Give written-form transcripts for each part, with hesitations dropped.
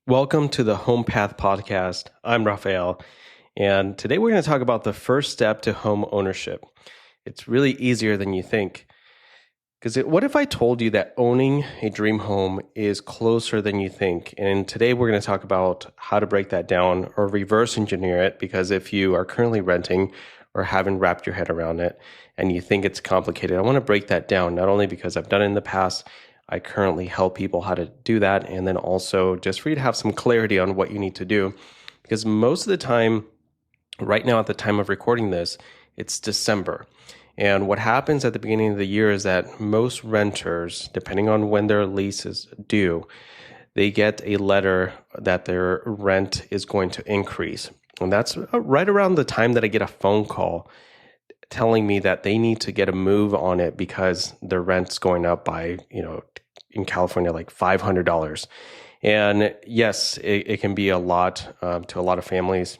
Welcome to the Home Path Podcast. I'm Rafael, and today we're going to talk about the first step to home ownership. It's really easier than you think. Because what if I told you that owning a dream home is closer than you think? And today we're going to talk about how to break that down or reverse engineer it, because if you are currently renting or haven't wrapped your head around it and you think it's complicated, I want to break that down, not only because I've done it in the past, I currently help people how to do that, and then also just for you to have some clarity on what you need to do. Because most of the time, right now at the time of recording this, it's December. And what happens at the beginning of the year is that most renters, depending on when their lease is due, they get a letter that their rent is going to increase. And that's right around the time that I get a phone call telling me that they need to get a move on it because their rent's going up by, in California, like $500. And yes, it can be a lot to a lot of families.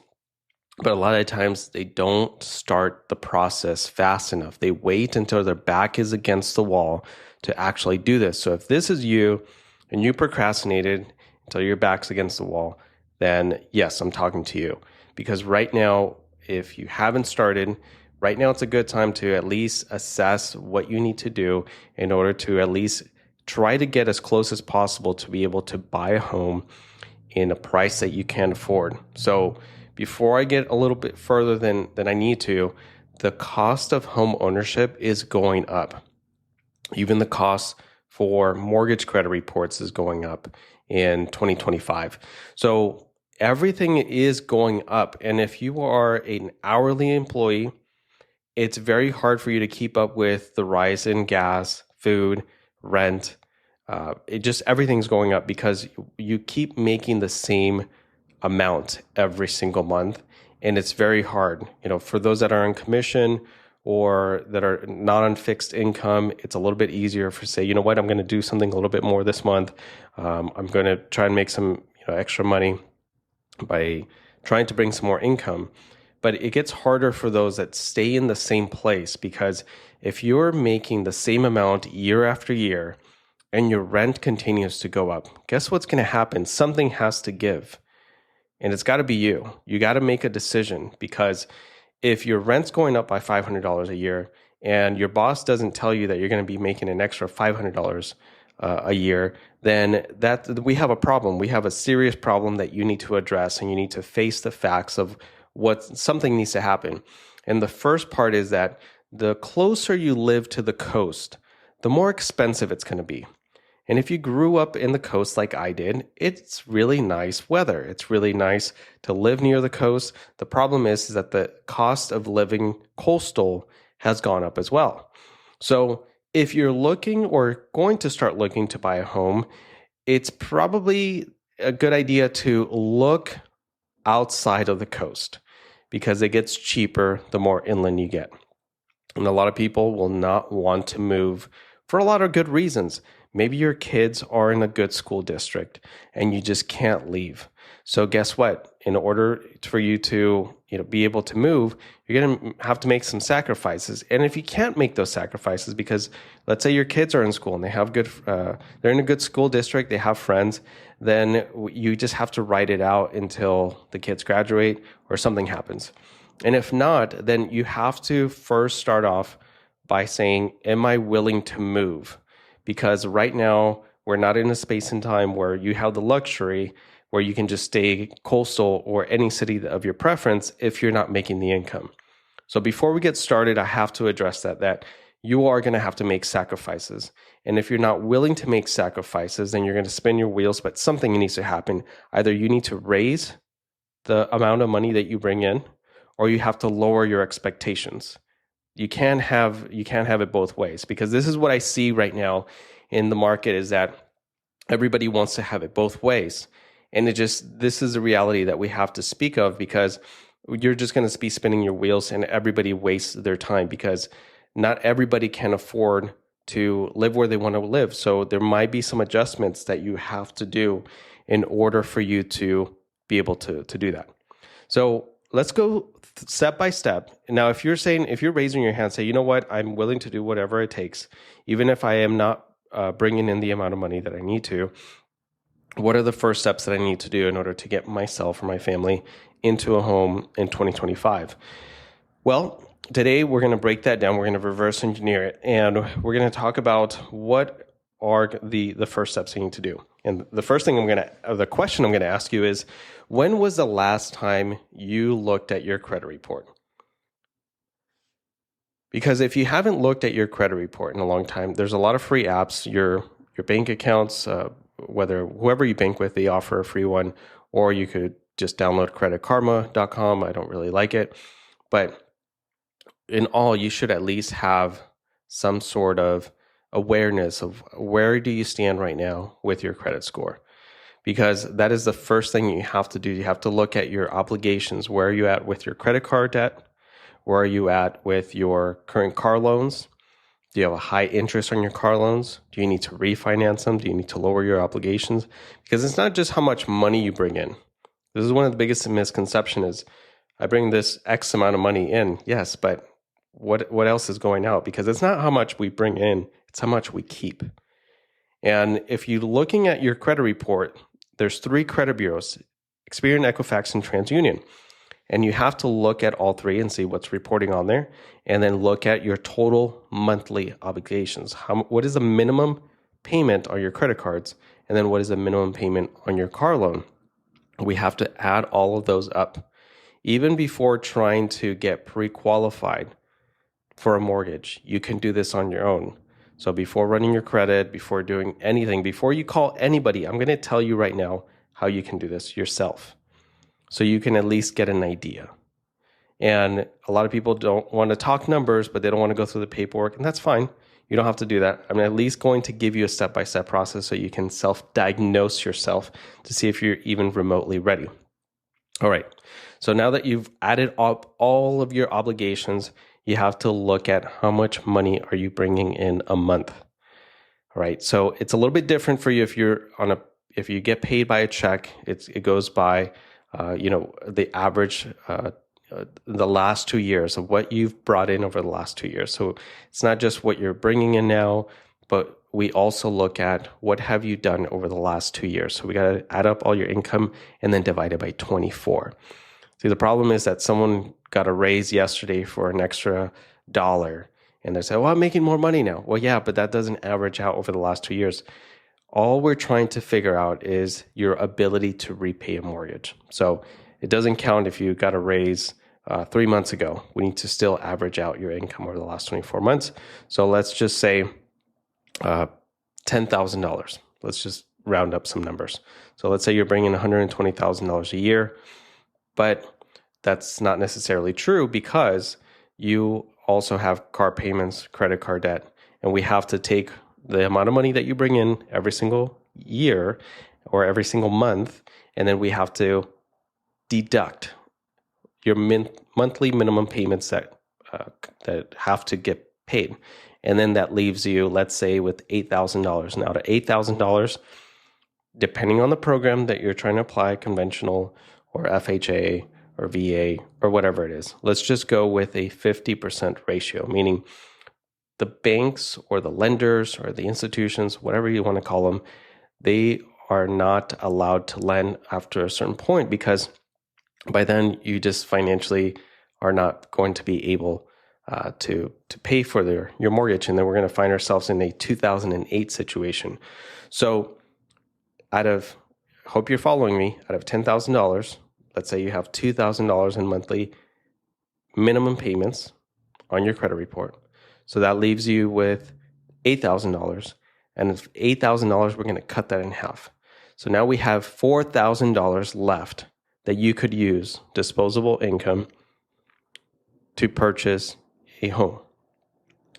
But a lot of times they don't start the process fast enough. They wait until their back is against the wall to actually do this. So if this is you and you procrastinated until your back's against the wall, then yes, I'm talking to you. Because right now, if you haven't started, right now it's a good time to at least assess what you need to do in order to at least try to get as close as possible to be able to buy a home in a price that you can afford. So before I get a little bit further than I need to, the cost of home ownership is going up. Even the cost for mortgage credit reports is going up in 2025. So everything is going up. And if you are an hourly employee, it's very hard for you to keep up with the rise in gas, food, rent. Everything's going up because you keep making the same amount every single month. And it's very hard, for those that are on commission or that are not on fixed income. It's a little bit easier for say, you know what, I'm going to do something a little bit more this month. I'm going to try and make some extra money by trying to bring some more income. But it gets harder for those that stay in the same place, because if you're making the same amount year after year and your rent continues to go up, guess what's going to happen? Something has to give. And it's got to be you. You got to make a decision, because if your rent's going up by $500 a year and your boss doesn't tell you that you're going to be making an extra $500 a year, then we have a problem. We have a serious problem that you need to address, and you need to face the facts of something needs to happen. And the first part is that the closer you live to the coast, the more expensive it's going to be. And if you grew up in the coast like I did, it's really nice weather. It's really nice to live near the coast. The problem is that the cost of living coastal has gone up as well. So if you're looking or going to start looking to buy a home, it's probably a good idea to look outside of the coast, because it gets cheaper the more inland you get. And a lot of people will not want to move for a lot of good reasons. Maybe your kids are in a good school district and you just can't leave. So guess what? In order for you to be able to move, you're going to have to make some sacrifices. And if you can't make those sacrifices, because let's say your kids are in school and they have they're in a good school district, they have friends, then you just have to write it out until the kids graduate or something happens. And if not, then you have to first start off by saying, am I willing to move? Because right now, we're not in a space and time where you have the luxury where you can just stay coastal or any city of your preference if you're not making the income. So before we get started, I have to address that you are going to have to make sacrifices. And if you're not willing to make sacrifices, then you're going to spin your wheels, but something needs to happen. Either you need to raise the amount of money that you bring in, or you have to lower your expectations. You can't have it both ways, because this is what I see right now in the market, is that everybody wants to have it both ways. And this is a reality that we have to speak of, because you're just going to be spinning your wheels and everybody wastes their time, because not everybody can afford to live where they want to live. So there might be some adjustments that you have to do in order for you to be able to do that. So let's go step by step. Now, if you're raising your hand, say, you know what, I'm willing to do whatever it takes, even if I am not bringing in the amount of money that I need to. what are the first steps that I need to do in order to get myself or my family into a home in 2025? Well, today we're going to break that down. We're going to reverse engineer it, and we're going to talk about what are the first steps you need to do. And the first thing the question I'm going to ask you is, when was the last time you looked at your credit report? Because if you haven't looked at your credit report in a long time, there's a lot of free apps. Your bank accounts, whoever you bank with, they offer a free one, or you could just download creditkarma.com. I don't really like it, but in all, you should at least have some sort of awareness of where do you stand right now with your credit score, because that is the first thing you have to do. You have to look at your obligations. Where are you at with your credit card debt? Where are you at with your current car loans? Do you have a high interest on your car loans? Do you need to refinance them? Do you need to lower your obligations? Because it's not just how much money you bring in. This is one of the biggest misconceptions is, I bring this X amount of money in. Yes, but what else is going out? Because it's not how much we bring in, it's how much we keep. And if you're looking at your credit report, there's 3 credit bureaus, Experian, Equifax, and TransUnion. And you have to look at all 3 and see what's reporting on there, and then look at your total monthly obligations. What is the minimum payment on your credit cards? And then what is the minimum payment on your car loan? We have to add all of those up. Even before trying to get pre-qualified for a mortgage, you can do this on your own. So before running your credit, before doing anything, before you call anybody, I'm going to tell you right now how you can do this yourself, so you can at least get an idea. And a lot of people don't want to talk numbers, but they don't want to go through the paperwork, and that's fine. You don't have to do that. I'm at least going to give you a step-by-step process so you can self-diagnose yourself to see if you're even remotely ready. All right. So now that you've added up all of your obligations, you have to look at how much money are you bringing in a month. All right. So it's a little bit different for you if if you get paid by a check. It goes by the average the last 2 years of what you've brought in over the last 2 years. So it's not just what you're bringing in now, but we also look at what have you done over the last 2 years. So we got to add up all your income and then divide it by 24. See, the problem is that someone got a raise yesterday for an extra dollar, and they say, well, I'm making more money now. Well, yeah, but that doesn't average out over the last 2 years. All we're trying to figure out is your ability to repay a mortgage. So it doesn't count if you got a raise 3 months ago. We need to still average out your income over the last 24 months. So let's just say $10,000. Let's just round up some numbers. So let's say you're bringing $120,000 a year, but that's not necessarily true because you also have car payments, credit card debt, and we have to take the amount of money that you bring in every single year or every single month, and then we have to deduct your monthly minimum payments that have to get paid. And then that leaves you, let's say, with $8,000. Now, to $8,000, depending on the program that you're trying to apply, conventional or FHA or VA or whatever it is, let's just go with a 50% ratio, meaning the banks or the lenders or the institutions, whatever you want to call them, they are not allowed to lend after a certain point because by then you just financially are not going to be able to pay for your mortgage. And then we're going to find ourselves in a 2008 situation. So hope you're following me, out of $10,000, let's say you have $2,000 in monthly minimum payments on your credit report. So that leaves you with $8,000. And if $8,000, we're going to cut that in half. So now we have $4,000 left that you could use, disposable income, to purchase a home.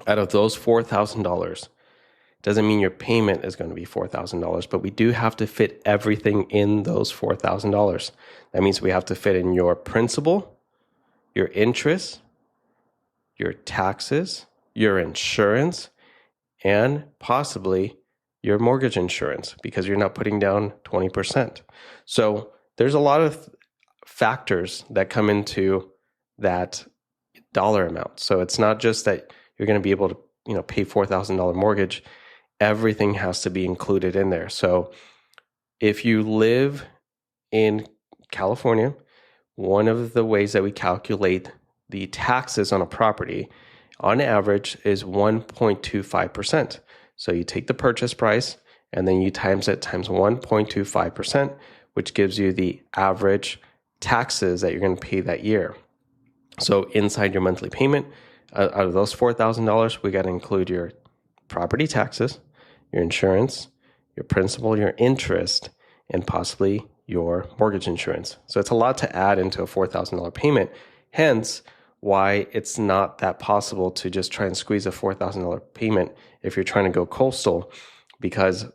Out of those $4,000, doesn't mean your payment is going to be $4,000, but we do have to fit everything in those $4,000. That means we have to fit in your principal, your interest, your taxes, your insurance, and possibly your mortgage insurance because you're not putting down 20%. So there's a lot of factors that come into that dollar amount. So it's not just that you're going to be able to, pay $4,000 mortgage. Everything has to be included in there. So If you live in California, one of the ways that we calculate the taxes on a property on average is 1.25%. So you take the purchase price and then you times it times 1.25%, which gives you the average taxes that you're going to pay that year. So inside your monthly payment, out of those $4,000, we got to include your property taxes, your insurance, your principal, your interest, and possibly your mortgage insurance. So it's a lot to add into a $4,000 payment. Hence, why it's not that possible to just try and squeeze a $4,000 payment if you're trying to go coastal, because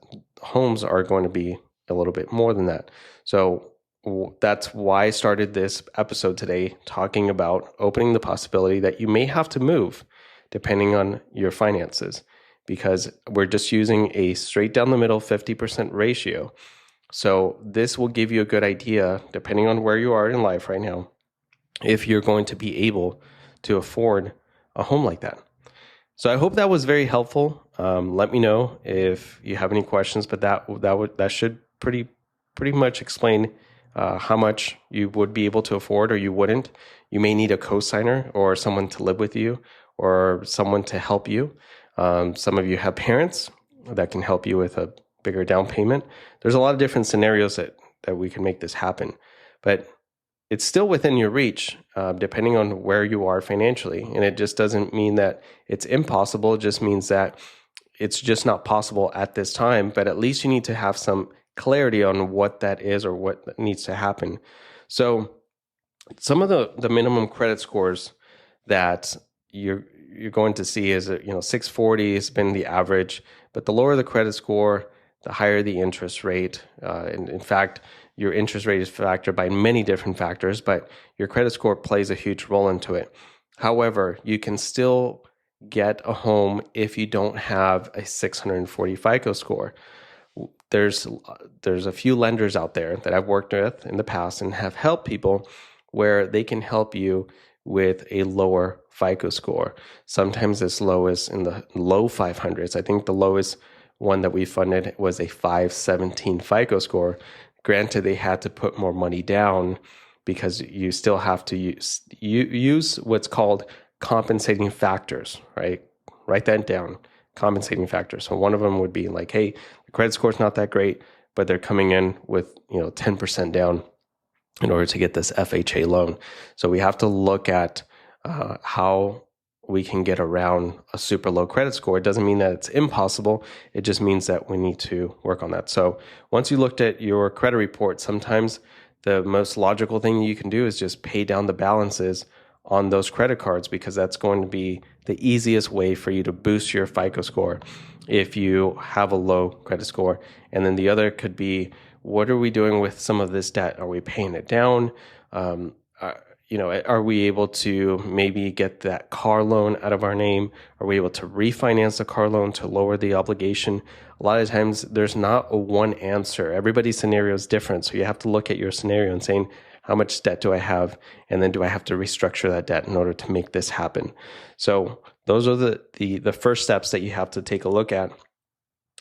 homes are going to be a little bit more than that. So that's why I started this episode today, talking about opening the possibility that you may have to move depending on your finances, because we're just using a straight down the middle 50% ratio. So this will give you a good idea, depending on where you are in life right now, if you're going to be able to afford a home like that. So I hope that was very helpful. Let me know if you have any questions, but that should pretty much explain how much you would be able to afford or you wouldn't. You may need a co-signer or someone to live with you or someone to help you. Some of you have parents that can help you with a bigger down payment. There's a lot of different scenarios that we can make this happen, but it's still within your reach, depending on where you are financially. And it just doesn't mean that it's impossible. It just means that it's just not possible at this time, but at least you need to have some clarity on what that is or what needs to happen. So some of the minimum credit scores that you're going to see is 640 has been the average, but the lower the credit score, the higher the interest rate. And in fact, your interest rate is factored by many different factors, but your credit score plays a huge role into it. However, you can still get a home if you don't have a 640 FICO score. There's a few lenders out there that I've worked with in the past and have helped people where they can help you with a lower FICO score, sometimes as low as in the low 500s. I think the lowest one that we funded was a 517 FICO score. Granted, they had to put more money down because you still have to use what's called compensating factors, right? Write that down, compensating factors. So one of them would be like, hey, the credit score's not that great, but they're coming in with 10% down in order to get this FHA loan. So we have to look at how we can get around a super low credit score. It doesn't mean that it's impossible. It just means that we need to work on that. So once you looked at your credit report, sometimes the most logical thing you can do is just pay down the balances on those credit cards, because that's going to be the easiest way for you to boost your FICO score if you have a low credit score. And then the other could be, what are we doing with some of this debt? Are we paying it down? Are we able to maybe get that car loan out of our name? Are we able to refinance the car loan to lower the obligation? A lot of times there's not a one answer. Everybody's scenario is different. So you have to look at your scenario and saying, how much debt do I have? And then do I have to restructure that debt in order to make this happen? So those are the first steps that you have to take a look at.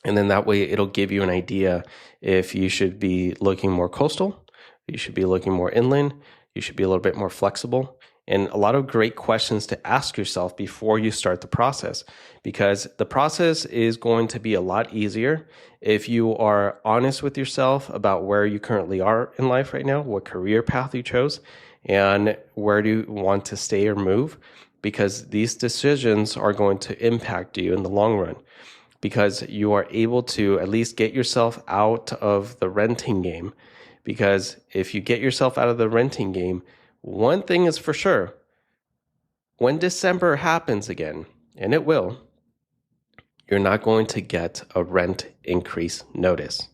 And then that way it'll give you an idea if you should be looking more coastal, you should be looking more inland, you should be a little bit more flexible, and a lot of great questions to ask yourself before you start the process, because the process is going to be a lot easier if you are honest with yourself about where you currently are in life right now, what career path you chose, and where do you want to stay or move, because these decisions are going to impact you in the long run, because you are able to at least get yourself out of the renting game. Because if you get yourself out of the renting game, one thing is for sure, when December happens again, and it will, you're not going to get a rent increase notice.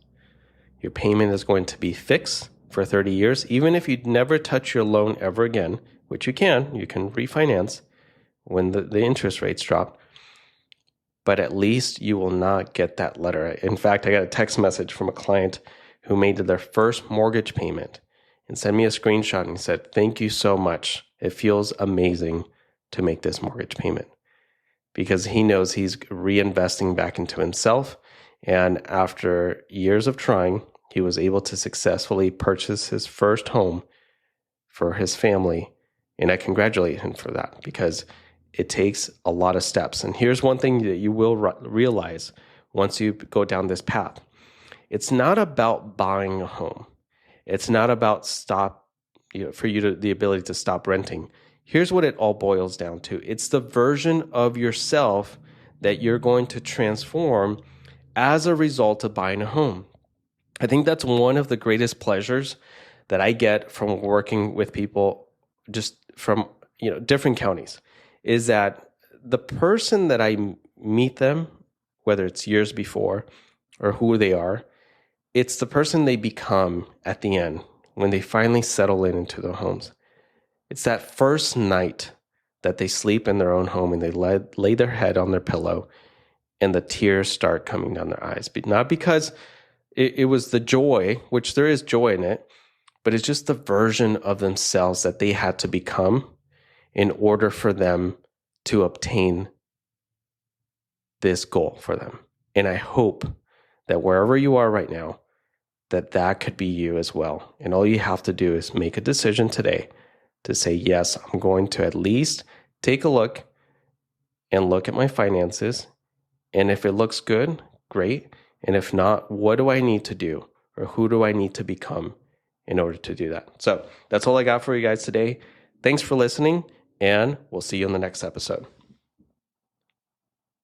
Your payment is going to be fixed for 30 years. Even if you never touch your loan ever again, which you can refinance when the interest rates drop, but at least you will not get that letter. In fact, I got a text message from a client who made their first mortgage payment and sent me a screenshot and said, "Thank you so much. It feels amazing to make this mortgage payment," because he knows he's reinvesting back into himself. And after years of trying, he was able to successfully purchase his first home for his family. And I congratulate him for that because it takes a lot of steps. And here's one thing that you will realize once you go down this path. It's not about buying a home. It's not about the ability to stop renting. Here's what it all boils down to. It's the version of yourself that you're going to transform as a result of buying a home. I think that's one of the greatest pleasures that I get from working with people just from different counties, is that the person that I meet them, whether it's years before or who they are, it's the person they become at the end when they finally settle into their homes. It's that first night that they sleep in their own home and they lay their head on their pillow and the tears start coming down their eyes. Not because it was the joy, which there is joy in it, but it's just the version of themselves that they had to become in order for them to obtain this goal for them. And I hope that wherever you are right now, that could be you as well. And all you have to do is make a decision today to say, yes, I'm going to at least take a look and look at my finances. And if it looks good, great. And if not, what do I need to do? Or who do I need to become in order to do that? So that's all I got for you guys today. Thanks for listening, and we'll see you in the next episode.